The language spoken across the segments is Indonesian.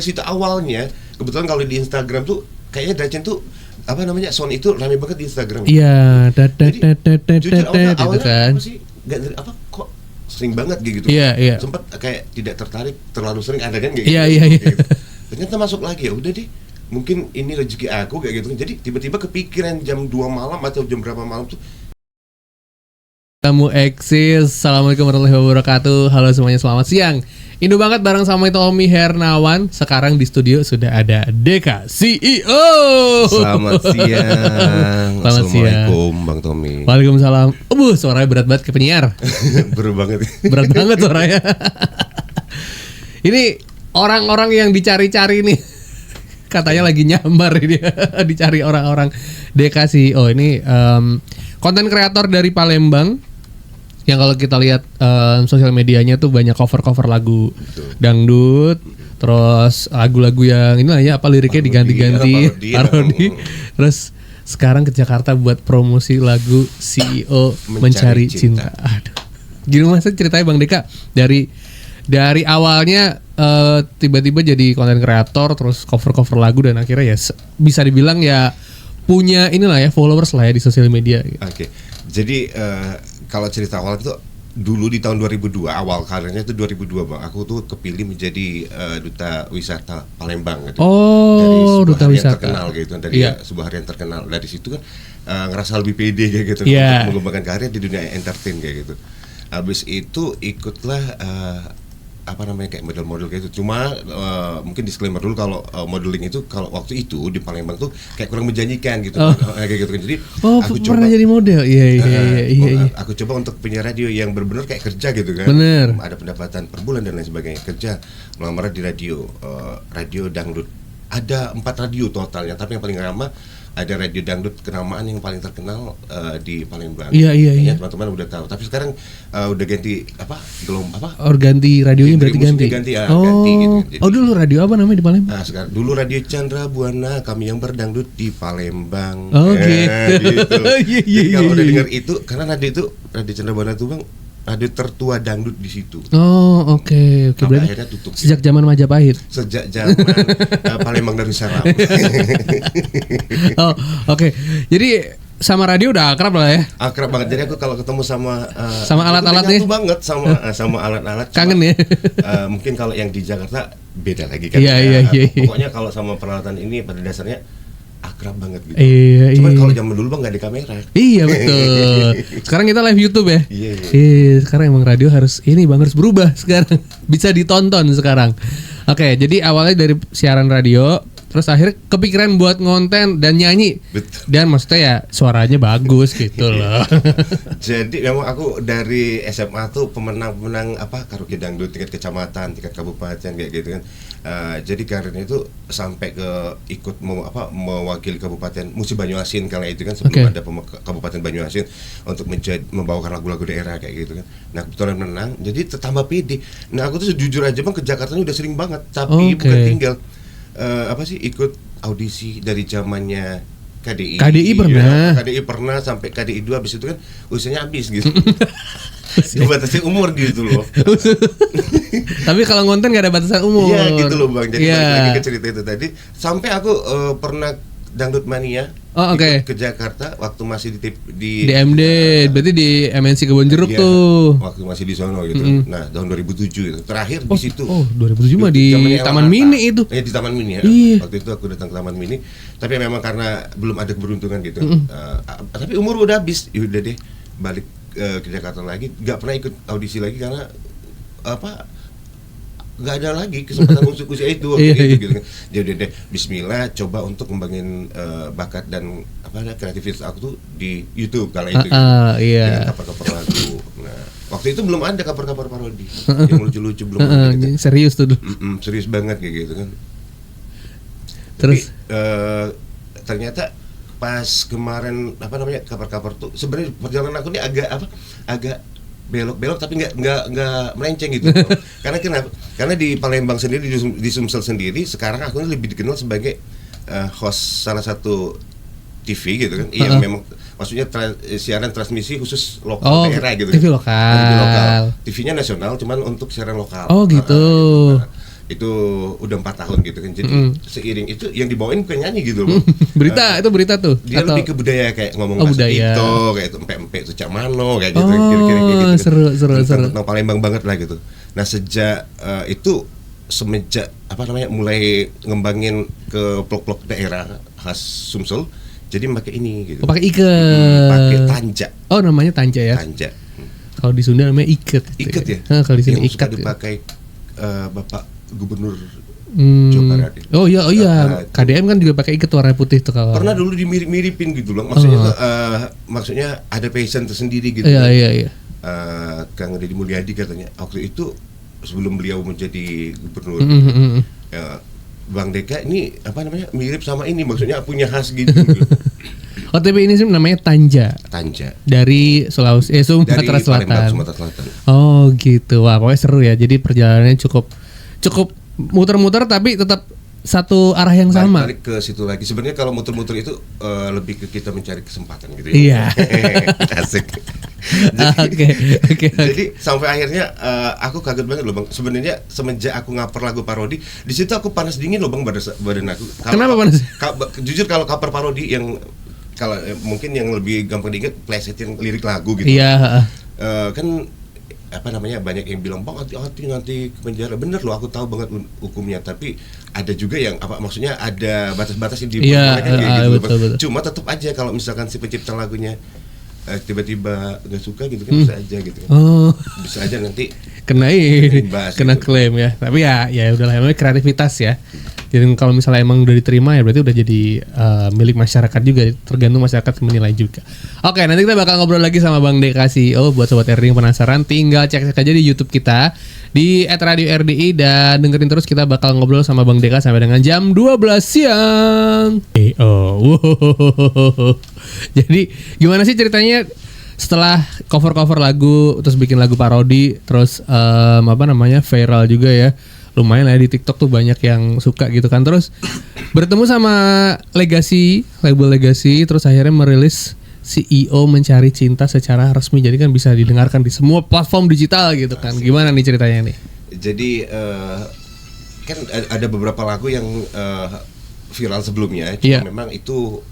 situ awalnya kebetulan kalau di Instagram tuh kayaknya Dacen tuh apa namanya sound itu rame banget di Instagram. Iya, Jujur awalnya kan. apa sih nggak apa kok sering banget gitu. Iya. Sempat kayak tidak tertarik terlalu sering ada kan kayak Iya. gitu. Ternyata masuk lagi ya udah deh. Mungkin ini rezeki aku kayak gitu. Jadi tiba-tiba kepikiran jam 2 malam atau jam berapa malam tuh. Kamu eksis. Assalamualaikum warahmatullahi wabarakatuh. Halo semuanya, selamat siang. Indo banget bareng sama Tommy Hernawan. Sekarang di studio sudah ada Deka CEO. Selamat siang. Selamat Assalamualaikum siang. Bang Tommy. Waalaikumsalam. Suaranya berat banget ke penyiar. Berat banget. Berat banget suaranya. Ini orang-orang yang dicari-cari nih. Katanya lagi nyamar ini. Dicari orang-orang. Deka CEO ini konten kreator dari Palembang. Yang kalau kita lihat sosial medianya tuh banyak cover-cover lagu dangdut, terus lagu-lagu yang ini lah ya, apa liriknya diganti-ganti, parodi. Terus sekarang ke Jakarta buat promosi lagu CEO Mencari Cinta. Aduh. Gimana sih ceritanya Bang Deka? Dari awalnya tiba-tiba jadi konten kreator, terus cover-cover lagu dan akhirnya ya bisa dibilang ya punya inilah ya followers lah ya di sosial media. Oke. Jadi kalau cerita awal itu dulu di tahun 2002, awal karirnya itu 2002 Bang. Aku tuh kepilih menjadi duta wisata Palembang gitu. Dari duta wisata terkenal gitu, dari sebuah harian terkenal. Dari situ kan ngerasa lebih pede kayak gitu untuk mengembangkan karir di dunia entertain kayak gitu. Habis itu ikutlah apa namanya kayak model-model kayak gitu. Cuma mungkin disclaimer dulu kalau modeling itu kalau waktu itu di Palembang tuh kayak kurang menjanjikan gitu. Kayak gitu kan. Jadi aku pernah jadi model. Iya. Aku coba untuk penyiar radio yang benar-benar kayak kerja gitu kan. Bener. Ada pendapatan per bulan dan lain sebagainya. Kerja melamar di radio, radio dangdut. Ada 4 radio totalnya, tapi yang paling ramah ada radio dangdut kenamaan yang paling terkenal di Palembang. Iya. Teman-teman udah tahu. Tapi sekarang udah ganti ganti radionya berarti ganti. Ganti gitu. Jadi, dulu radio apa namanya di Palembang? Nah, sekarang dulu radio Chandra Buana, kami yang berdangdut di Palembang. Gitu. Jadi kalau udah dengar itu, karena radio Chandra Buana itu Bang, radio tertua dangdut di situ. Oke. Berarti akhirnya tutup. Sejak zaman Majapahit. Sejak zaman Palembang Darussalam. Oke. Jadi sama radio udah akrab lah ya. Akrab banget. Jadi aku kalau ketemu sama alat-alatnya banget sama alat-alat. Kangen ya. Mungkin kalau yang di Jakarta beda lagi kan. Iya. Pokoknya kalau sama peralatan ini pada dasarnya akrab banget gitu. Cuman kalau zaman dulu Bang nggak ada kamera. Iya betul. Sekarang kita live YouTube ya. Iya. Sekarang emang radio harus berubah sekarang. Bisa ditonton sekarang. Oke, jadi awalnya dari siaran radio, terus akhirnya kepikiran buat ngonten dan nyanyi. Betul. Dan maksudnya ya suaranya bagus gitu loh. Jadi memang aku dari SMA tuh pemenang karaoke dangdut tingkat kecamatan, tingkat kabupaten kayak gitu kan. Jadi karirnya itu sampai ke ikut mewakili kabupaten Musi Banyuasin kala itu kan sebelum ada kabupaten Banyuasin untuk membawakan lagu-lagu daerah kayak gitu kan. Nah kebetulan menang, jadi tambah pede. Nah aku tuh jujur aja Bang ke Jakarta udah sering banget, tapi bukan tinggal ikut audisi dari zamannya KDI. KDI pernah sampai KDI 2, habis itu kan usianya habis gitu. Batasin umur gitu loh. Tapi kalau ngonten gak ada batasan umur. Iya gitu loh Bang. Jadi balik lagi ke cerita itu tadi. Sampai aku pernah dangdut mania ke Jakarta waktu masih di MD, berarti di MNC Kebonjeruk tuh. Waktu masih di sono gitu. Nah, tahun 2007 itu. Terakhir di situ. 2007 mah di Taman Mini itu. Di Taman Mini ya. Waktu itu aku datang ke Taman Mini, tapi memang karena belum ada keberuntungan gitu. Tapi umur udah habis. Ya udah deh, balik ke Jakarta lagi, nggak pernah ikut audisi lagi karena nggak ada lagi kesempatan usia itu gitu kan. Jadi deh Bismillah coba untuk ngembangin bakat dan kreativitas aku tuh di YouTube kala itu dengan cover-cover lagu. Nah waktu itu belum ada cover-cover parodi yang lucu-lucu, belum ada gitu. Serius tuh serius banget kayak gitu kan. Terus ternyata pas kemarin cover-cover tuh sebenarnya perjalanan aku ini agak belok-belok tapi nggak melenceng gitu. Karena di Palembang sendiri, di Sumsel sendiri sekarang aku lebih dikenal sebagai host salah satu TV gitu kan. Yang memang maksudnya siaran transmisi khusus lokal daerah gitu. TV lokal. TV-nya nasional cuman untuk siaran lokal. Gitu. itu udah 4 tahun gitu kan. Jadi seiring itu yang dibawain bukan nyanyi gitu loh. Berita itu berita tuh. Dia atau lebih ke budaya kayak ngomong Oh, bahasa budaya. itu kayak itu empe-empe itu cak mano kayak gitu Oh, kira-kira kayak gitu. seru. Tentang Palembang banget lah gitu. Nah, sejak itu semenjak mulai ngembangin ke blok-blok daerah khas Sumsel, jadi pakai ini gitu. Oh, pakai iket. Pakai tanja. Oh, namanya tanja ya. Tanja. Kalau di Sunda namanya iket. Iket ya. Nah, kalau di sini yang suka ikat. dipakai Bapak Gubernur Jawa Barat. Oh iya. KDM kan juga pakai iket warna putih tuh kalau. Pernah dulu dimirip-miripin gitu loh. Maksudnya maksudnya ada passion tersendiri gitu. Iya. Kang Deddy Mulyadi katanya waktu itu sebelum beliau menjadi gubernur, Bang Deka ini mirip sama ini, maksudnya punya khas gitu. OTB ini sih namanya tanja. Tanja. Dari Sulawesi, Sumatera Dari Selatan. Palembang, Sumatera Selatan. Oh gitu, wah pokoknya seru ya. Jadi perjalanannya cukup muter-muter tapi tetap satu arah yang sama. Balik ke situ lagi. Sebenarnya kalau muter-muter itu lebih ke kita mencari kesempatan gitu Iya. Asik. Oke. Jadi sampai akhirnya aku kaget banget loh Bang. Sebenarnya semenjak aku ngaper lagu parodi, di situ aku panas dingin loh Bang badan aku. Kenapa panas? Jujur kalau cover parodi yang kalau mungkin yang lebih gampang diingat plesetin lirik lagu gitu. Iya. Kan banyak yang bilang Bang hati-hati nanti ke penjara. Bener loh, aku tahu banget hukumnya, tapi ada juga yang maksudnya ada batas-batas yang diperbolehkan kayak gitu. Betul. Cuma tetap aja kalau misalkan si pencipta lagunya tiba-tiba nggak suka gitu kan bisa aja gitu kan. Oh. Bisa aja nanti Kena gitu. klaim ya. Tapi ya udahlah, namanya kreativitas ya. Jadi kalau misalnya emang udah diterima ya berarti udah jadi milik masyarakat juga, tergantung masyarakat menilai juga. Oke, nanti kita bakal ngobrol lagi sama Bang Deka CEO. Buat sobat RDI yang penasaran, tinggal cek aja di YouTube kita di @radio_RDI dan dengerin terus, kita bakal ngobrol sama Bang Deka sampai dengan jam 12 siang. Jadi gimana sih ceritanya setelah cover lagu terus bikin lagu parodi terus viral juga ya, lumayan lah ya, di TikTok tuh banyak yang suka gitu kan, terus bertemu sama label Legacy terus akhirnya merilis CEO Mencari Cinta secara resmi, jadi kan bisa didengarkan di semua platform digital gitu kan. Gimana nih ceritanya nih? Jadi kan ada beberapa lagu yang viral sebelumnya, cuma memang itu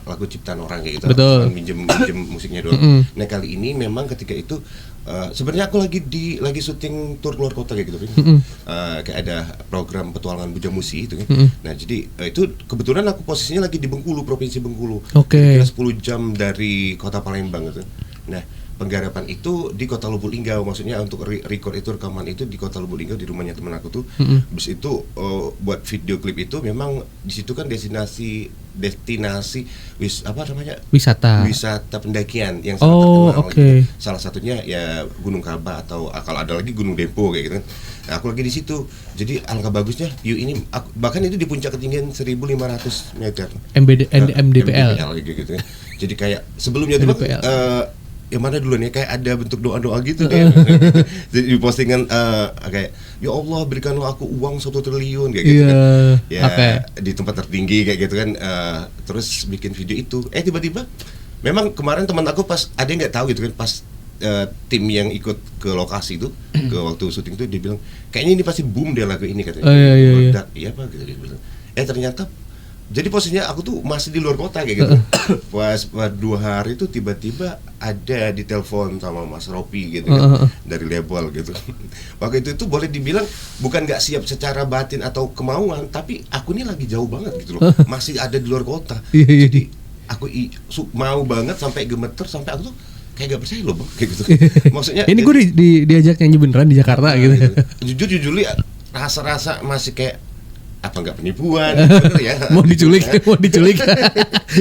lagu ciptaan orang kayak gitu. Betul. Minjem musiknya doang. Nah kali ini memang ketika itu sebenarnya aku lagi syuting tour keluar kota kayak gitu kan. Kayak ada program petualangan Bujang Musi itu kan. Nah jadi itu kebetulan aku posisinya lagi di Bengkulu, provinsi Bengkulu. Oke. Kira 10 jam dari kota Palembang gitu. Nah penggarapan itu di Kota Lubuk Linggau, maksudnya untuk record itu, rekaman itu di Kota Lubuk Linggau di rumahnya teman aku tuh. Terus itu buat video klip itu memang di situ kan destinasi wisata pendakian yang sangat terkenal. Okay. Salah satunya ya Gunung Kaba atau kalau ada lagi Gunung Dempo kayak gitu kan. Nah, aku lagi di situ. Jadi alangkah bagusnya ini bahkan itu di puncak ketinggian 1.500 meter. MDPL gitu kan. Jadi kayak sebelumnya tuh yang mana duluan ya, kayak ada bentuk doa-doa gitu deh. Jadi di postingan kayak ya Allah berikanlah aku uang 1 triliun kayak gitu kan. Ya di tempat tertinggi kayak gitu kan. Terus bikin video itu. Tiba-tiba memang kemarin teman aku pas ada yang nggak tahu gitu kan, pas tim yang ikut ke lokasi itu ke waktu syuting itu dia bilang kayaknya ini pasti boom deh lagu ini katanya. Iya Pak gitu dia bilang. Ternyata jadi posisinya aku tuh masih di luar kota kayak gitu. Pas 2 hari itu tiba-tiba ada di telepon sama Mas Ropi gitu kan, dari label gitu. Waktu itu boleh dibilang bukan nggak siap secara batin atau kemauan, tapi aku ini lagi jauh banget gitu loh. Masih ada di luar kota. Jadi aku mau banget sampai gemeter, sampai aku tuh kayak gak percaya loh Bang kayak gitu. Maksudnya ini gue diajak nyanyi beneran di Jakarta gitu. Jujur rasa masih kayak apa nggak penipuan bener ya. mau diculik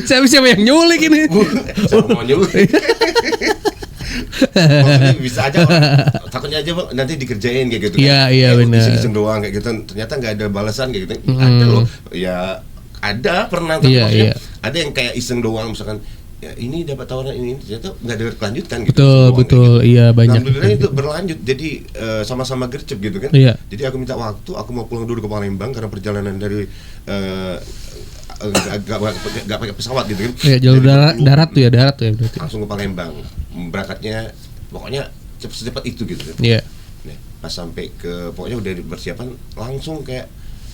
siapa yang nyulik ini? Siapa mau nyulik? Maksudnya bisa aja takutnya aja Bang nanti dikerjain kayak gitu kan. Iya benar. Iseng doang kayak gitu, ternyata nggak ada balasan kayak gitu. Ada loh ya, ada pernah maksudnya ada yang kayak iseng doang misalkan ya ini dapat tawaran ini, ternyata nggak ada kelanjutan gitu. Betul gitu. Iya banyak. Alhamdulillah itu berlanjut, jadi sama-sama gercep gitu kan. Iya. Jadi aku minta waktu, aku mau pulang dulu ke Palembang karena perjalanan dari nggak pakai pesawat gitu kan. Iya, jalur darat tuh ya berarti. Langsung ke Palembang, berangkatnya pokoknya secepat itu gitu kan. Iya. Nah, Pas sampai ke pokoknya udah persiapan langsung kayak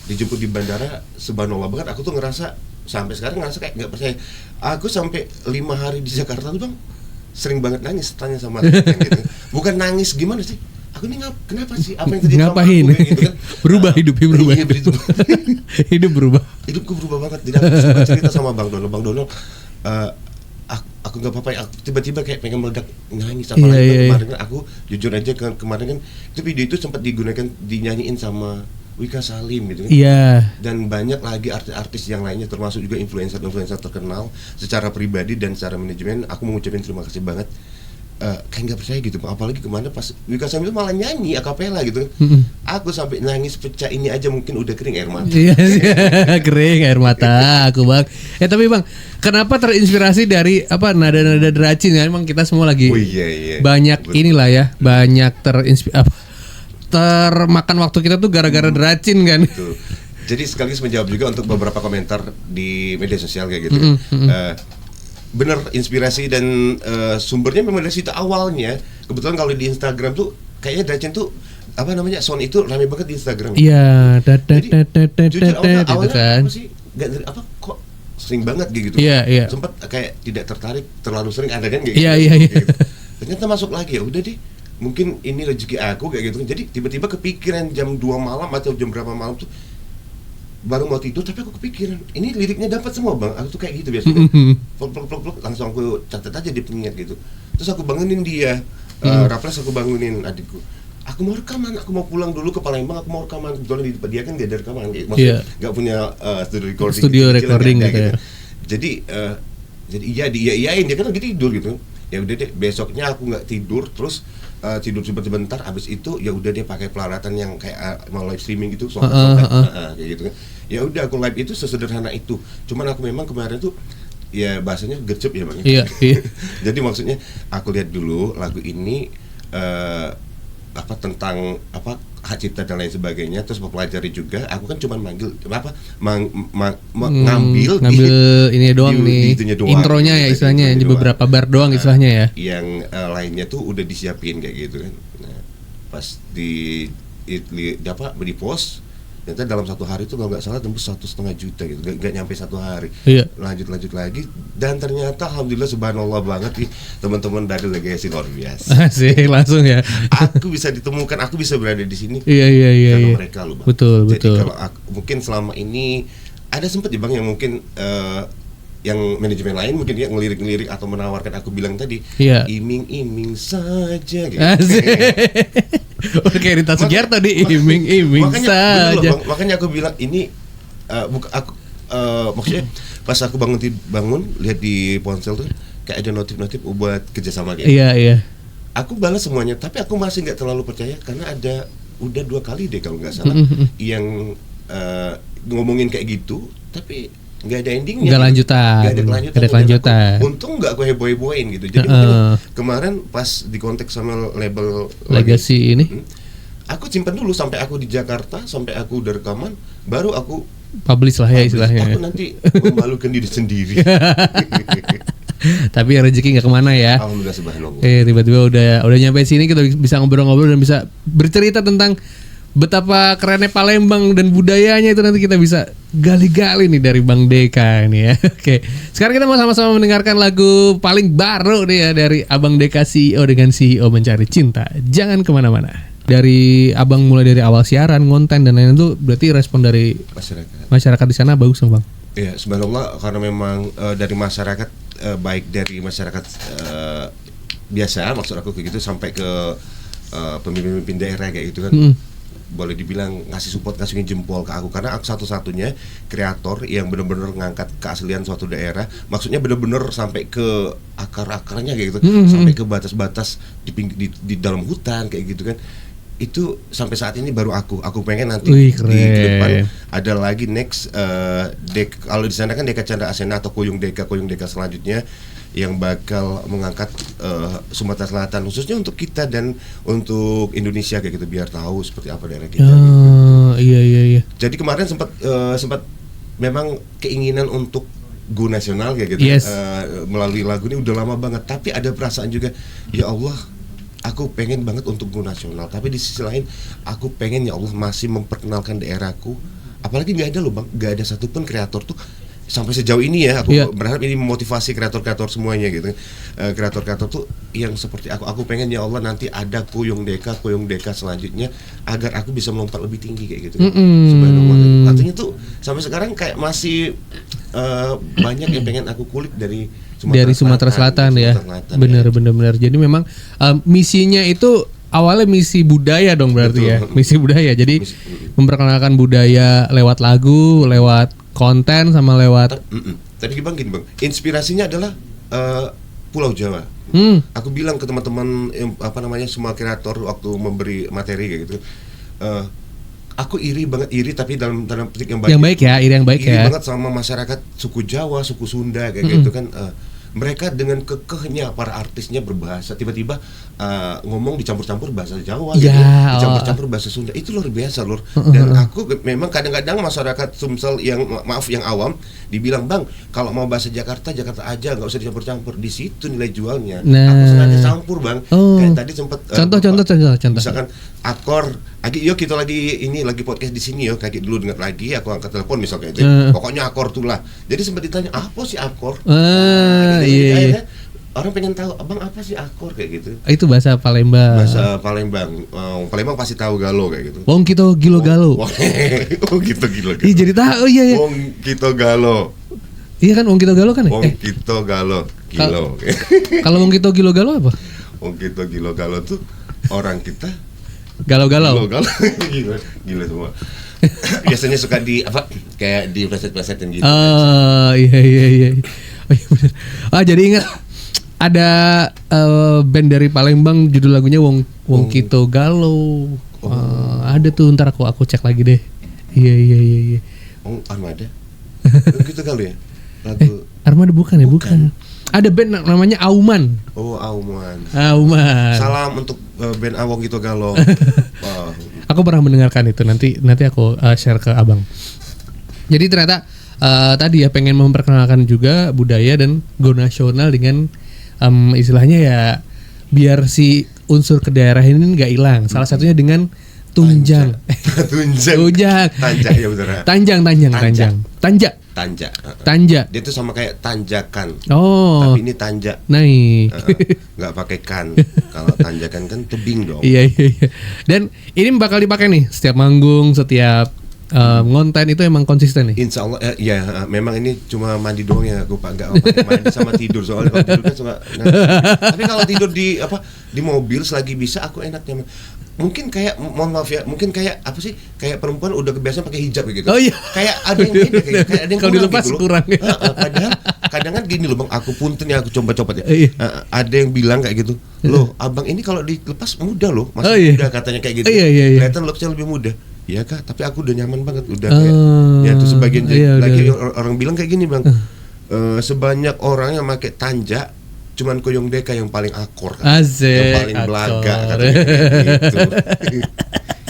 dijemput di bandara, subhanallah banget. Aku tuh ngerasa sampai sekarang ngerasa kayak nggak percaya. Aku sampai 5 hari di Jakarta tuh bang sering banget nangis, tanya sama temen gitu. Bukan nangis gimana sih? Aku ini kenapa sih? Apa yang terjadi sama Ngapain? aku kayak gitu kan? Berubah hidupnya berubah. Iya, begitu. Hidup berubah. Hidupku berubah banget. Jadi aku sempat cerita sama Bang Donald, aku nggak apa-apa. Aku tiba-tiba kayak pengen meledak nangis. Apalagi kemarin kan aku jujur aja kemarin kan itu video itu sempat digunakan dinyanyiin sama Wika Salim gitu kan. Iya. Dan banyak lagi artis-artis yang lainnya termasuk juga influencer-influencer terkenal. Secara pribadi dan secara manajemen aku mau ucapin terima kasih banget. Kayak nggak percaya gitu, apalagi kemana pas Wika Salim itu malah nyanyi akapela gitu. Aku sampai nangis pecah ini aja mungkin udah kering air mata. Iya, kering air mata aku bang. Tapi bang, kenapa terinspirasi dari apa nada-nada deracin ya? Emang kita semua lagi banyak betul. Inilah ya, banyak termakan waktu kita tuh gara-gara deracin kan. Betul. Jadi sekaligus menjawab juga untuk beberapa komentar di media sosial kayak gitu. Bener inspirasi dan sumbernya memang dari situ awalnya. Kebetulan kalau di Instagram tuh kayaknya deracin tuh apa namanya sound itu rame banget di Instagram. Iya, jujur awalnya kan. apa sih apa kok sering banget gitu. Iya. Sempat kayak tidak tertarik terlalu sering ada kan kayak gitu. Iya. Gitu. Ternyata masuk lagi ya udah deh. Mungkin ini rezeki aku kayak gitu. Jadi tiba-tiba kepikiran jam 2 malam atau jam berapa malam tuh baru mau tidur tapi aku kepikiran ini liriknya dapat semua bang. Aku tuh kayak gitu biasanya. Plok langsung aku catat aja di pengingat gitu. Terus aku bangunin dia. Raples aku bangunin adikku. Aku mau rekaman, aku mau pulang dulu ke Palembang, aku mau rekaman. Kebetulan dia kan gak ada rekaman, maksudnya nggak punya studio recording gitu ya. Jadi iyain dia kan lagi tidur gitu. Ya udah deh, besoknya aku nggak tidur, terus tidur sebentar, abis itu ya udah dia pakai peralatan yang kayak mau live streaming gitu, kayak gitu kan. Ya udah aku live itu sesederhana itu. Cuman aku memang kemarin tuh ya bahasanya gercep ya bang. Iya. Jadi maksudnya aku lihat dulu lagu ini apa tentang apa hak cipta dan lain sebagainya, terus mempelajari juga. Aku kan cuma manggil ngambil ini doang nih doang, intronya ya istilahnya di beberapa bar doang istilahnya ya. Yang lainnya tuh udah disiapin kayak gitu kan. Nah, pas di post ternyata dalam 1 hari itu kalau nggak salah tembus 1,5 juta gitu, nggak nyampe 1 hari. Iya. Lanjut lagi dan ternyata alhamdulillah subhanallah banget nih teman-teman dari Legacy luar biasa. Asik langsung ya. Aku bisa ditemukan, aku bisa berada di sini. Iya. Karena mereka loh bang. Betul. Jadi kalau mungkin selama ini ada sempat ya bang yang mungkin yang manajemen lain mungkin dia ngelirik atau menawarkan aku bilang tadi iming-iming saja gitu. Oke, Rita Sugiarto di iming-iming saja. Makanya aku bilang ini maksudnya pas aku bangun lihat di ponsel tuh kayak ada notif buat kerjasama gitu. Iya. Aku balas semuanya, tapi aku masih nggak terlalu percaya karena udah 2 kali deh kalau nggak salah yang ngomongin kayak gitu, tapi nggak ada endingnya. Nggak ada kelanjutan. Untung nggak aku heboh-hebohin gitu. Jadi kemarin pas di kontak sama label Legacy ini, aku simpan dulu sampai aku di Jakarta, sampai aku udah rekaman, baru aku publish lah ya istilahnya. Aku nanti memalukan diri sendiri. Tapi rezeki nggak kemana ya. Alhamdulillah subhanallah. Tiba-tiba udah nyampe sini, kita bisa ngobrol-ngobrol dan bisa bercerita tentang betapa kerennya Palembang dan budayanya. Itu nanti kita bisa gali-gali nih dari Bang Deka ini ya. Oke, sekarang kita mau sama-sama mendengarkan lagu paling baru nih ya dari Abang Deka CEO dengan CEO Mencari Cinta. Jangan kemana-mana. Dari Abang mulai dari awal siaran, konten dan lain-lain itu berarti respon dari masyarakat di sana bagus dong Bang? Iya, subhanallah, karena memang dari masyarakat baik dari masyarakat biasa, maksud aku kayak gitu, sampai ke pemimpin daerah kayak gitu kan. Boleh dibilang ngasih support, ngasih jempol ke aku karena aku satu-satunya kreator yang benar-benar ngangkat keaslian suatu daerah, maksudnya benar-benar sampai ke akar-akarnya kayak gitu, sampai ke batas-batas di dalam hutan kayak gitu kan. Itu sampai saat ini baru aku pengen nanti di depan ada lagi next kalau di sana kan Deka Chandra Asena atau Kuyung Deka selanjutnya yang bakal mengangkat Sumatera Selatan khususnya untuk kita dan untuk Indonesia kayak gitu, biar tahu seperti apa daerah kita. Iya. Jadi kemarin sempat memang keinginan untuk go nasional kayak gitu. Yes. Melalui lagu ini udah lama banget, tapi ada perasaan juga ya Allah, aku pengen banget untuk go nasional, tapi di sisi lain aku pengen ya Allah masih memperkenalkan daerahku. Apalagi nggak ada loh bang, nggak ada satupun kreator tuh sampai sejauh ini ya. Aku berharap ini memotivasi kreator-kreator semuanya gitu. Kreator-kreator tuh yang seperti aku pengen ya Allah nanti ada Kuyung Deka selanjutnya agar aku bisa melompat lebih tinggi kayak gitu. Subhanallah. Artinya tuh sampai sekarang kayak masih banyak yang pengen aku kulik dari Sumatera Selatan ya. Benar. Jadi memang misinya itu awalnya misi budaya dong berarti. Betul. Ya. Misi budaya. Jadi memperkenalkan budaya lewat lagu, lewat konten sama lewat. Tapi bang gini bang, inspirasinya adalah Pulau Jawa. Aku bilang ke teman-teman semua kreator waktu memberi materi kayak gitu. Aku iri tapi dalam petik yang baik. Yang baik ya, iri banget sama masyarakat suku Jawa, suku Sunda kayak gitu kan. Mereka dengan kekehnya para artisnya berbahasa tiba-tiba ngomong dicampur-campur bahasa Jawa gitu, dicampur-campur bahasa Sunda, itu luar biasa lur. Dan aku memang kadang-kadang masyarakat Sumsel yang yang awam dibilang bang kalau mau bahasa Jakarta aja nggak usah dicampur-campur, di situ nilai jualnya. Aku sengaja campur bang. Kayak tadi sempat contoh misalkan akor yuk kita lagi podcast di sini yuk kayak dulu dengar lagi aku angkat telepon misalnya itu pokoknya akor tuh lah, jadi sempat ditanya apa sih akor. Iya. Orang pengen tahu abang apa sih akor kayak gitu. Itu bahasa Palembang. Palembang pasti tahu galo kayak gitu. Wong kita gilo galo. Oh gitu gilo. Iya jadi tahu iya. Wong kita galo. Iya kan wong kita galo kan? Wong kita galo. Gilo. Kalau wong kita gilo galo apa? Wong kita gilo galo tuh orang kita galau-galau. Gila semua. Biasanya suka di kayak di pleset-plesetin gitu. Iya. Jadi ingat ada band dari Palembang judul lagunya Wong Kito Galau. Ada tuh ntar aku cek lagi deh. Iya. Armada. Wong Kito Galau ya? Lagu Armada bukan ya? Bukan. Ada band namanya Auman. Oh, Auman. Salam untuk band Wong Kito Galau. Aku pernah mendengarkan itu, nanti aku share ke abang. Jadi ternyata tadi ya pengen memperkenalkan juga budaya dan go nasional dengan istilahnya ya biar si unsur ke daerah ini nggak hilang. Salah satunya dengan tunjang. Tanjak ya betul. Tanja. Dia tuh sama kayak tanjakan. Oh. Tapi ini tanja. Naik. Nggak pakai kan. Kalau tanjakan kan tebing dong. Iya. Dan ini bakal dipakai nih setiap manggung, setiap ngonten itu emang konsisten nih. Insya Allah ya memang ini cuma mandi doang ya aku nggak mandi sama tidur soalnya kalau tidur kan suka. Tapi kalau tidur di mobil selagi bisa aku enaknya. Mungkin kayak mohon maaf ya, mungkin kayak apa sih? Kayak perempuan udah kebiasaan pakai hijab gitu. Oh iya. Kayak ada yang beda kayak ada yang kalau dilepas gitu kurang. Padahal kadang kan gini loh bang, aku punten ya aku coba-coba ya. Iya. Ada yang bilang kayak gitu. Loh, abang ini kalau dilepas muda loh, masih muda katanya kayak gitu. Iya. Kelihatan looknya lebih muda. Iya kak, tapi aku udah nyaman banget udah kayak ya itu sebagian lagi orang bilang kayak gini bang. Sebanyak orang yang pakai tanja cuman Kuyung Deka yang paling akor kan? Yang paling belaga katanya gitu.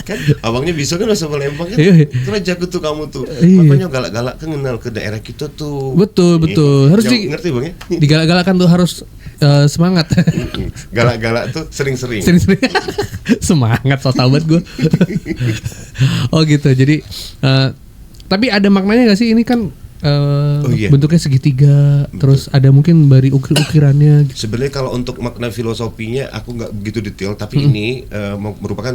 Kan abangnya bisa kan bahasa Palembang kan. Terus jago tuh kamu tuh. Makanya galak-galak kan kenal ke daerah kita tuh. Betul. Harus ngerti bang ya? Digalak-galakan tuh harus semangat. Galak-galak tuh sering-sering. Semangat so tau banget gue. Oh gitu. Jadi tapi ada maknanya gak sih ini kan bentuknya segitiga, terus ada mungkin dari ukirannya gitu. Sebenarnya kalau untuk makna filosofinya aku nggak begitu detail, tapi ini merupakan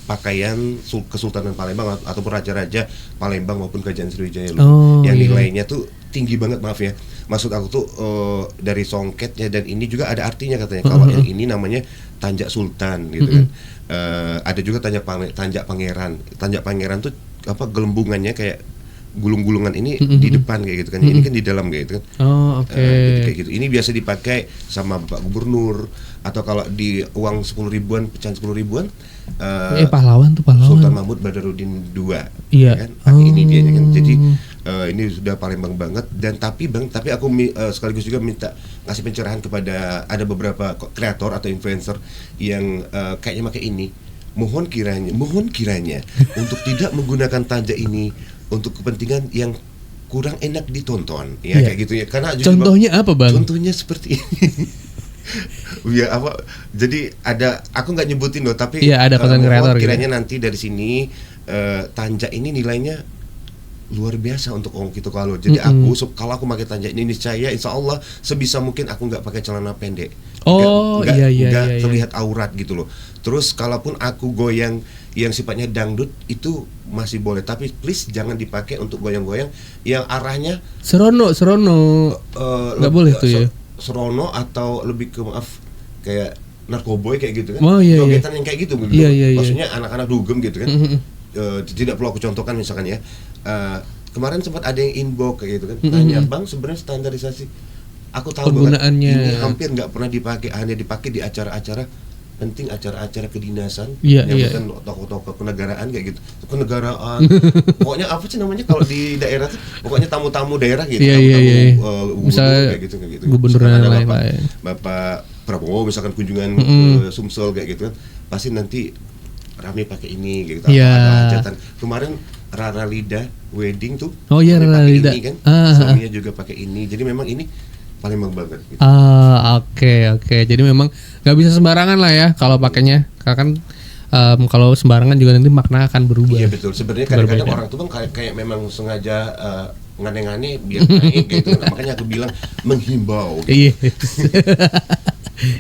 pakaian Kesultanan Palembang ataupun raja-raja Palembang maupun Kerajaan Sriwijaya yang nilainya tuh tinggi banget, maaf ya. Maksud aku tuh dari songketnya, dan ini juga ada artinya katanya. Kalau yang ini namanya Tanjak Sultan gitu kan. Ada juga Tanjak Pangeran. Tanjak Pangeran tuh gelembungannya kayak gulung-gulungan ini di depan kayak gitu kan. Ini kan di dalam kayak gitu kan. Kayak gitu. Ini biasa dipakai sama Bapak Gubernur, atau kalau di uang 10 ribuan, pecahan 10 ribuan pahlawan. Sultan Mahmud Badarudin II. Iya. Kan? Ini dia kan. Jadi ini sudah Palembang banget. Dan tapi aku sekaligus juga minta ngasih pencerahan kepada ada beberapa kreator atau influencer yang kayaknya pakai ini. Mohon kiranya untuk tidak menggunakan tanja ini untuk kepentingan yang kurang enak ditonton, ya kayak gitu ya. Karena contohnya apa bang? Contohnya seperti ini. Ya apa? Jadi ada, aku nggak nyebutin loh, tapi Iya, ada content mohon creator gitu. kiranya nanti dari sini Tanja ini nilainya luar biasa untuk orang gitu kalau. Jadi kalau aku pakai Tanja ini niscaya insya Allah sebisa mungkin aku nggak pakai celana pendek. Oh, Nggak iya. terlihat aurat gitu loh. Terus kalaupun aku goyang yang sifatnya dangdut itu masih boleh, tapi please jangan dipakai untuk goyang-goyang yang arahnya Serono. Nggak boleh tuh ya. serono atau lebih ke maaf kayak narkoboy kayak gitu kan. Oh, iya. Jogetan yang kayak gitu Iya. maksudnya anak-anak dugem gitu kan. Mm-mm. Tidak perlu aku contohkan misalkan ya. Kemarin sempat ada yang inbox kayak gitu kan. Tanya, "Bang, sebenarnya standarisasi aku tahu Penggunaannya. banget ini hampir nggak pernah dipakai, hanya dipakai di acara-acara penting, acara-acara kedinasan, Iya. bukan tokoh-tokoh kenegaraan kayak gitu. Kenegaraan. Pokoknya apa sih namanya kalau di daerah tuh? Pokoknya tamu-tamu daerah gitu. Iya. Gubernur Misalnya kayak gitu. gubernur Misalkan dan ada lain-lain. Bapak Prabowo misalkan kunjungan ke Sumsel kayak gitu kan. Pasti nanti rame pakai ini gitu. Iya. Ada hajatan. Kemarin Rara Lida wedding tuh. Oh iya, pakai Rara Lida. ini kan. Ah. Suaminya juga pakai ini. Jadi memang ini Palembang banget gitu. Oke. Jadi memang nggak bisa sembarangan lah ya kalau pakainya. Karena kan kalau sembarangan juga nanti makna akan berubah. Iya betul. Sebenarnya kadang-kadang Berbeda. orang tuh kan kayak memang sengaja ngane-ngane biar naik gitu. Nah, makanya aku bilang menghimbau gitu. Iya.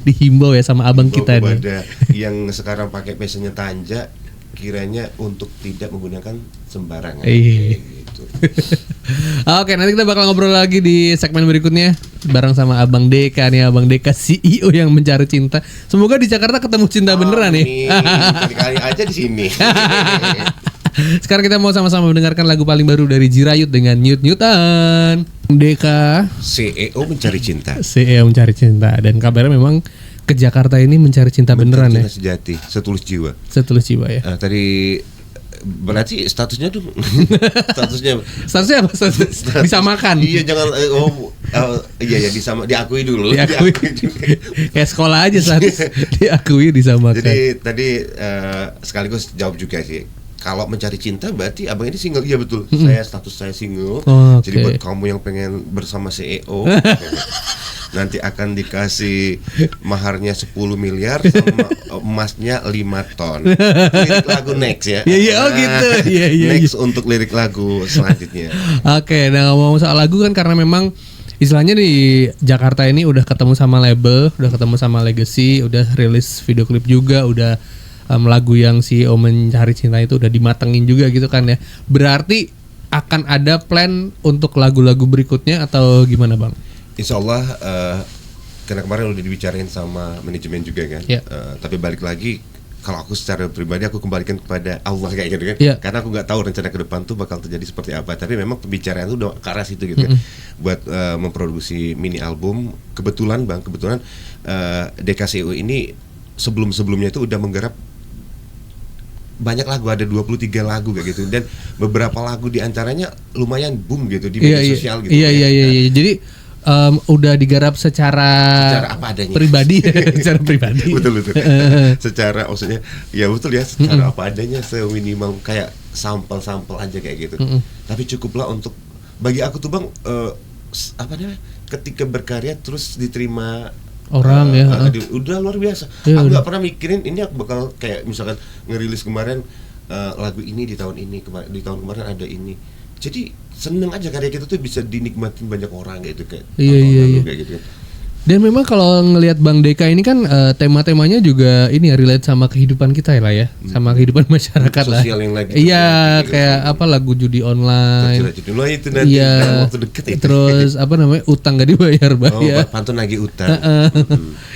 Dihimbau ya sama abang Himbau kita nih. kepada yang sekarang pakai fashionnya Tanja, kiranya untuk tidak menggunakan sembarangan. Iya. Kayak gitu. Oke, nanti kita bakal ngobrol lagi di segmen berikutnya bareng sama Abang Deka nih, Abang Deka CEO yang mencari cinta. Semoga di Jakarta ketemu cinta beneran nih. Kali-kali aja di sini. Sekarang kita mau sama-sama mendengarkan lagu paling baru dari Jirayut dengan Nyut-Nyutan. Deka CEO mencari cinta. CEO mencari cinta, dan kabarnya memang ke Jakarta ini mencari cinta beneran ya. Cinta sejati, setulus jiwa. Setulus jiwa ya. Tadi berarti statusnya tuh statusnya Statusnya apa? Disamakan. Iya jangan iya diakui dulu. Diakui. Kayak sekolah aja status diakui disamakan. Jadi tadi sekaligus jawab juga sih. Kalau mencari cinta berarti abang ini single, iya betul. Status saya single. Oke. Jadi buat kamu yang pengen bersama CEO nanti akan dikasih maharnya 10 miliar sama emasnya 5 ton. Lirik lagu next ya. Iya, oh gitu. Iya. Next untuk lirik lagu selanjutnya. Oke, nah ngomong soal lagu kan karena memang istilahnya di Jakarta ini udah ketemu sama label, udah ketemu sama Legacy, udah rilis video klip juga, udah lagu yang CEO mencari cinta itu udah dimatengin juga gitu kan ya. Berarti akan ada plan untuk lagu-lagu berikutnya atau gimana Bang? Insya Allah karena kemarin udah dibicarain sama manajemen juga kan. Ya. Tapi balik lagi, kalau aku secara pribadi aku kembalikan kepada Allah kayak gitu kan. Ya. Karena aku nggak tahu rencana ke depan tuh bakal terjadi seperti apa. Tapi memang pembicaraan itu udah ke arah situ gitu kan. Buat memproduksi mini album. Kebetulan DKCU ini sebelumnya itu udah menggarap banyak lagu, ada 23 lagu kayak gitu, dan beberapa lagu diantaranya lumayan boom gitu di media sosial gitu. Iya. Jadi udah digarap secara apa adanya. Pribadi, secara pribadi. betul. Secara maksudnya ya betul ya, secara apa adanya, seminimal kayak sampel aja kayak gitu. Tapi cukuplah untuk bagi aku tuh Bang, apa namanya, ketika berkarya terus diterima orang udah luar biasa. Ya, aku udah. nggak pernah mikirin ini aku bakal kayak misalkan ngerilis kemarin lagu ini di tahun ini, di tahun kemarin ada ini. Jadi seneng aja karya kita tuh bisa dinikmatin banyak orang gitu kayak. Iya. Kayak gitu. Dan memang kalau ngelihat Bang Deka ini kan tema-temanya juga ini ya relate sama kehidupan kita ya lah ya, sama kehidupan masyarakat lah. Sosial yang lagi Iya, terjadi, kayak gitu. apa lagu judi online. Lah itu nanti dalam waktu deket itu. Terus apa namanya, utang gak dibayar. Pantun lagi utang.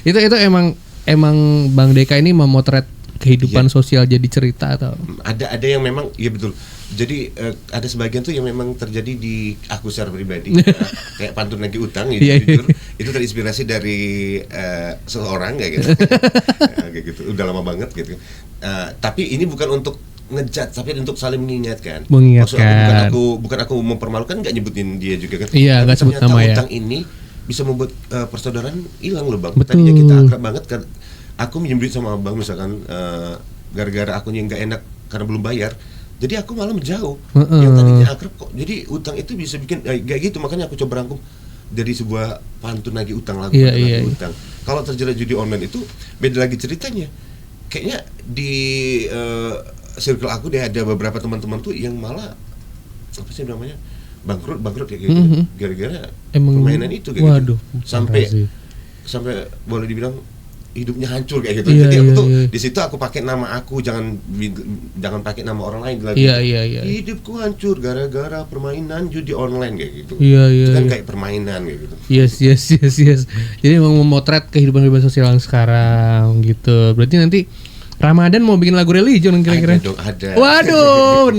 Itu emang Bang Deka ini memotret kehidupan sosial jadi cerita atau? Ada yang memang iya betul. Jadi ada sebagian tuh yang memang terjadi di aku secara pribadi. Kayak pantun lagi utang gitu, jujur. Itu terinspirasi dari seseorang kayak gitu. Kayak gitu. Udah lama banget gitu. Tapi ini bukan untuk ngejat, tapi untuk saling mengingatkan. Maksudnya bukan aku mempermalukan, nggak nyebutin dia juga kan. Iya, nggak sebut nama ya. Utang ini bisa membuat persaudaraan hilang loh Bang. Betul. Tadinya kita akrab banget kan. Aku minjem duit sama abang misalkan gara-gara akunya nggak enak karena belum bayar, jadi aku malah menjauh. Yang tadinya akrab kok jadi utang itu bisa bikin kayak gitu. Makanya aku coba rangkum dari sebuah pantun lagi utang, lagu lagi utang. kalau terjerat judi online itu beda lagi ceritanya. Kayaknya di circle aku dia ada beberapa teman-teman tuh yang malah apa sih namanya bangkrut kayak gitu gara-gara permainan itu kayak waduh, gitu. Sampai boleh dibilang hidupnya hancur kayak gitu. Iya, Jadi aku tuh iya. di situ aku pakai nama aku, jangan pakai nama orang lain lagi. Iya. Hidupku hancur gara-gara permainan judi online kayak gitu. Iya. Itu kan kayak permainan kayak gitu. Yes. Jadi emang memotret kehidupan bebas sosial yang sekarang gitu. Berarti nanti Ramadan mau bikin lagu religion kira-kira? Ada dong, ada. Waduh,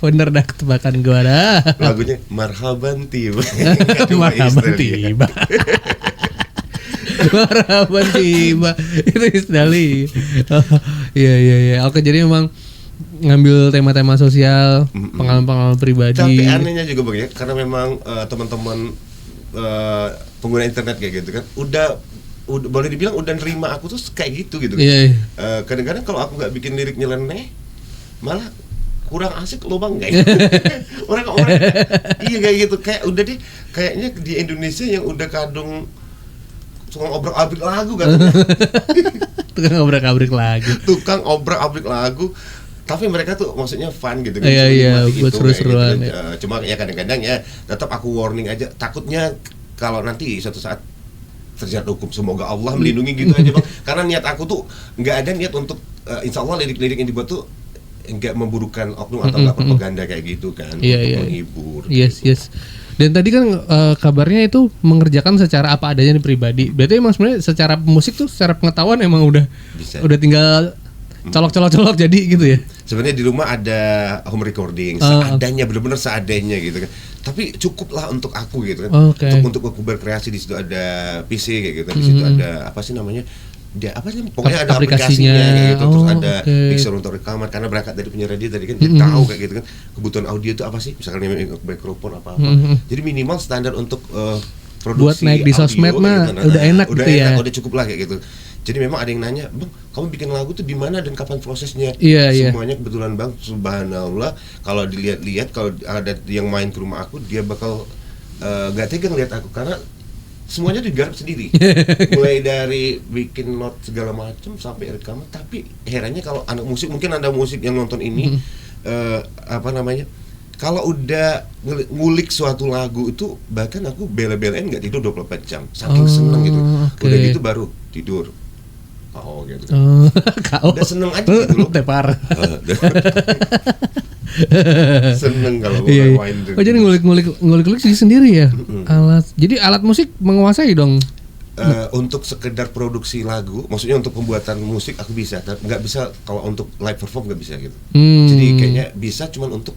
bener dah tebakan gua dah. Lagunya Marhaban Tiba. Marhaban tiba. Marhaban tiba. Itu Isdali. Iya. Oke, jadi memang ngambil tema-tema sosial, pengalaman-pengalaman pribadi. Tapi anehnya juga Bang ya, karena memang teman-teman pengguna internet kayak gitu kan udah boleh dibilang udah nerima aku tuh kayak gitu kan. Iya. Kadang-kadang kalau aku nggak bikin lirik nyeleneh malah kurang asik lo Bang kayak orang iya kayak gitu, kayak udah deh kayaknya di Indonesia yang udah kadung tukang obrak-abrik lagu kan. Tukang obrak-abrik lagu. Tukang obrak-abrik lagu, tapi mereka tuh maksudnya fun gitu kan. Iya, Nikmati buat itu, seru-seruan. kayak gitu kan. Cuma ya kadang-kadang ya tetap aku warning aja, takutnya kalau nanti suatu saat terjerat hukum, semoga Allah melindungi gitu aja Bang. Karena niat aku tuh nggak ada niat untuk insya Allah lirik-lirik yang dibuat tuh nggak memburukan oknum atau nggak propaganda kayak gitu kan. Iya. Untuk menghibur. Yes. gitu. Dan tadi kan kabarnya itu mengerjakan secara apa adanya di pribadi. Berarti emang sebenarnya secara musik tuh secara pengetahuan emang udah Bisa. udah tinggal colok jadi gitu ya. Sebenarnya di rumah ada home recording seadanya, benar-benar seadanya gitu kan. Tapi cukup lah untuk aku gitu kan. Oke. Untuk aku berkreasi. Di situ ada PC kayak gitu. Di situ ada apa sih namanya? Dia apa sih? Pokoknya ada aplikasinya kayak gitu. Terus ada mixer untuk rekaman, karena berangkat dari penyiar radio tadi kan dia tahu kayak gitu kan. Kebutuhan audio itu apa sih? Misalkan mikrofon apa-apa. Jadi minimal standar untuk produksi buat naik di audio, sosmed gitu. mah udah enak udah gitu enak, ya. udah cukup lah kayak gitu. Jadi memang ada yang nanya, Bang, kamu bikin lagu tuh di mana dan kapan prosesnya? Iya. Semuanya kebetulan Bang, subhanallah. Kalau dilihat-lihat, kalau ada yang main ke rumah aku, dia bakal nggak tega ngeliat aku karena semuanya digarap sendiri. Mulai dari bikin note segala macam sampai rekaman. Tapi herannya kalau anak musik, mungkin Anda musik yang nonton ini apa namanya? Kalau udah ngulik suatu lagu itu, bahkan aku bela-belain nggak tidur 24 jam, saking seneng gitu. Oke. Udah gitu baru tidur. Oh gitu. Kau Udah seneng aja gitu loh. Tepar. Seneng kalau mau Iya. main tuh. Oh, jadi ngulik sendiri ya. Jadi alat musik menguasai dong. Untuk sekedar produksi lagu, maksudnya untuk pembuatan musik aku bisa, tapi nggak bisa kalau untuk live perform nggak bisa gitu. Jadi kayaknya bisa cuman untuk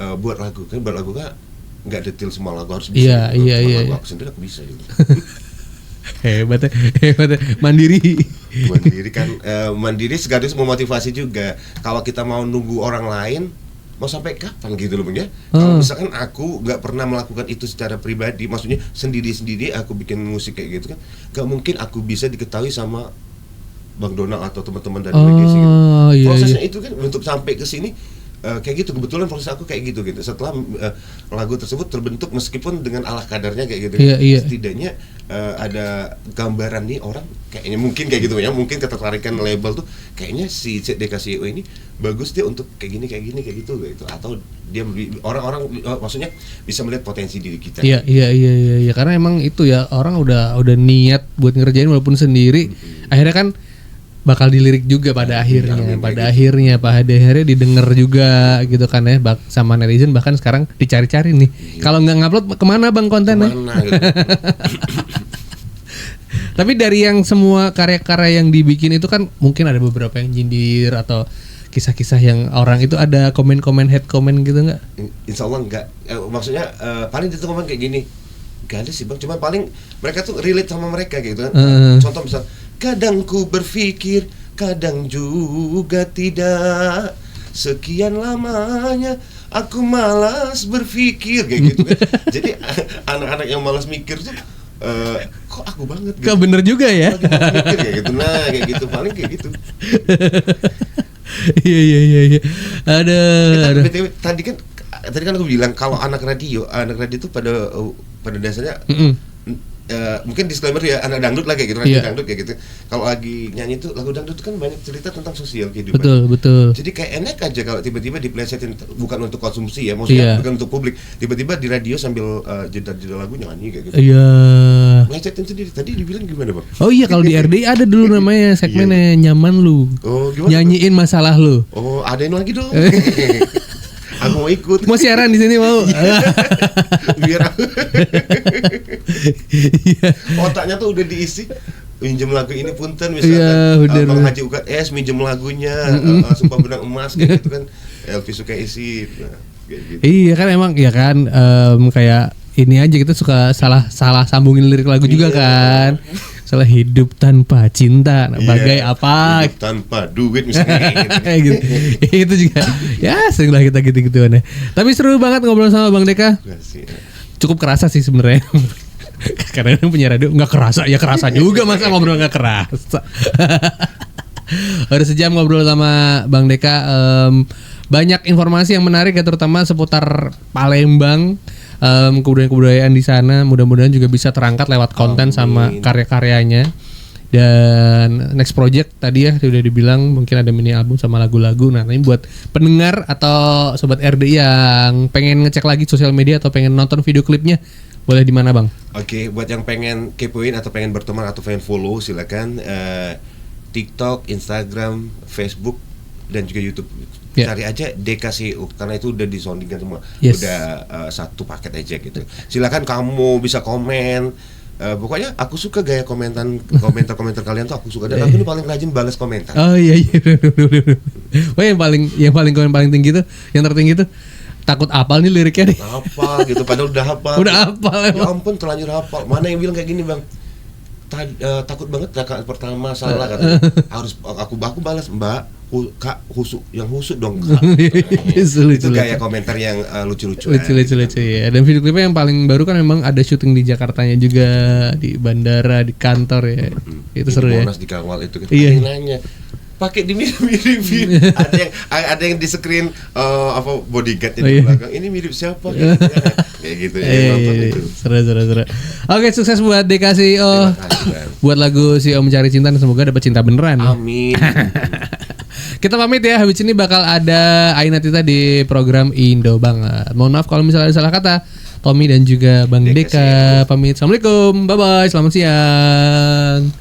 buat lagu kan, buat lagu kan nggak detail semua lagu harus bisa. Iya. Lagu aku sendiri aku bisa gitu. Hebat. Mandiri Mandiri sekaligus memotivasi juga. Kalau kita mau nunggu orang lain, mau sampai kapan gitu loh Bang ya. Kalau misalkan aku nggak pernah melakukan itu secara pribadi, maksudnya sendiri aku bikin musik kayak gitu kan, nggak mungkin aku bisa diketahui sama Bang Donald atau teman-teman dari Legacy gitu. Prosesnya itu kan untuk sampai ke sini kayak gitu, kebetulan proses aku kayak gitu. Setelah lagu tersebut terbentuk meskipun dengan ala kadarnya kayak gitu. Iya. Setidaknya ada gambaran nih orang kayaknya mungkin kayak gitu ya, mungkin ketertarikan label tuh kayaknya si DKCO ini bagus dia untuk kayak gini kayak gitu atau dia orang-orang maksudnya bisa melihat potensi diri kita. Iya. Karena emang itu ya, orang udah niat buat ngerjain walaupun sendiri. Akhirnya kan bakal dilirik juga pada akhirnya. Pada akhirnya didengar juga gitu kan ya, sama netizen, bahkan sekarang dicari-cari nih. Kalau nggak ngupload kemana Bang kontennya? Gitu. Tapi dari yang semua karya-karya yang dibikin itu kan mungkin ada beberapa yang nyindir atau kisah-kisah yang orang itu ada komen-komen, head comment gitu nggak? Insya Allah nggak. Maksudnya paling itu komen kayak gini. Gak ada sih Bang, cuma paling mereka tuh relate sama mereka gitu kan. Contoh misal, kadang ku berpikir, kadang juga tidak. Sekian lamanya aku malas berpikir kayak gitu kan. Jadi anak-anak yang malas mikir tuh kok aku banget gitu. Kok bener juga ya. Lagi malas mikir kayak gitu. Nah, kayak gitu paling kayak gitu. Iya. Ada. Tadi kan aku bilang kalau anak radio itu pada dasarnya mungkin disclaimer ya, anak dangdut lah kayak gitu, radio Iya. dangdut kayak gitu. Kalau lagi nyanyi itu lagu dangdut itu kan banyak cerita tentang sosial kehidupan. Betul. Jadi kayak enak aja kalau tiba-tiba diplesetin, bukan untuk konsumsi ya, maksudnya Iya. bukan untuk publik. Tiba-tiba di radio sambil jeda-jeda lagu nyanyi kayak gitu. Iya. Ngecetin sendiri. Tadi dibilang gimana, Bang? Oh iya, kalau di RDI ada dulu namanya segmennya Nyaman Lu. Oh, gimana? Nyanyiin masalah lu. Oh, adain lagi dong. Aku mau ikut. Mau siaran di sini mau. Biar aku Iya. otaknya tuh udah diisi. Minjem lagu ini punten Iya, misalkan bener. Bang Haji UKS minjem lagunya Sumpah Benang Emas kayak gitu kan. Elvi suka isi. Nah, kayak gitu. Iya kan emang ya kan kayak ini aja kita suka salah sambungin lirik lagu juga Iya. kan. Salah hidup tanpa cinta, nah, bagai Iya, apa? hidup tanpa duit misalnya gitu. gitu. Itu juga ya sering lah kita gitu-gituan ya. Tapi seru banget ngobrol sama Bang Deka. Kasih. Cukup kerasa sih sebenarnya. Karena punya radio nggak kerasa, ya kerasa juga masa ngobrol nggak kerasa. Udah sejam ngobrol sama Bang Deka. Banyak informasi yang menarik ya, terutama seputar Palembang, kebudayaan di sana. Mudah-mudahan juga bisa terangkat lewat konten sama Amin. karya-karyanya. Dan next project tadi ya sudah dibilang mungkin ada mini album sama lagu-lagu. Nah ini buat pendengar atau sobat RDI yang pengen ngecek lagi sosial media atau pengen nonton video klipnya, boleh di mana Bang? Oke, buat yang pengen kepoin atau pengen berteman atau pengen follow silakan TikTok, Instagram, Facebook dan juga YouTube. Ya. Cari aja DKCU karena itu udah disondingkan semua. Yes. Udah satu paket aja gitu. Silakan kamu bisa komen. Pokoknya aku suka gaya komentar kalian tuh aku suka dan aku ini paling rajin balas komentar. Oh iya. Wah yang paling komen paling tinggi tuh, yang tertinggi tuh takut apal nih liriknya nih. Apa gitu padahal udah hafal. Udah hafal Ya emang. ampun terlanjur hafal. Mana yang bilang kayak gini, Bang? Takut banget rakaat pertama salah katanya. Harus aku balas, Mbak. Kak husuk yang husuk dong, Kak. Itu gaya komentar yang lucu-lucu. Lucu ya. Dan video klipnya yang paling baru kan memang ada syuting di Jakartanya juga, di bandara, di kantor ya. Itu seru ya. Monas dikawal itu kan. Iya. Ada yang nanya, pakai dimirip-miripin. ada yang di screen bodyguard Oh, iya. di belakang. Ini mirip siapa? Kayak gitu ya. Nonton itu. Seru. Oke, sukses buat DKCO. Terima kasih, Bang. Buat lagu Si Om Mencari Cinta, dan semoga dapat cinta beneran. Amin. Kita pamit ya, habis ini bakal ada Aina Tita di program Indo Banget. Mohon maaf kalau misalnya ada salah kata. Tommy dan juga Bang Deka, Deka pamit. Assalamualaikum, bye bye, selamat siang.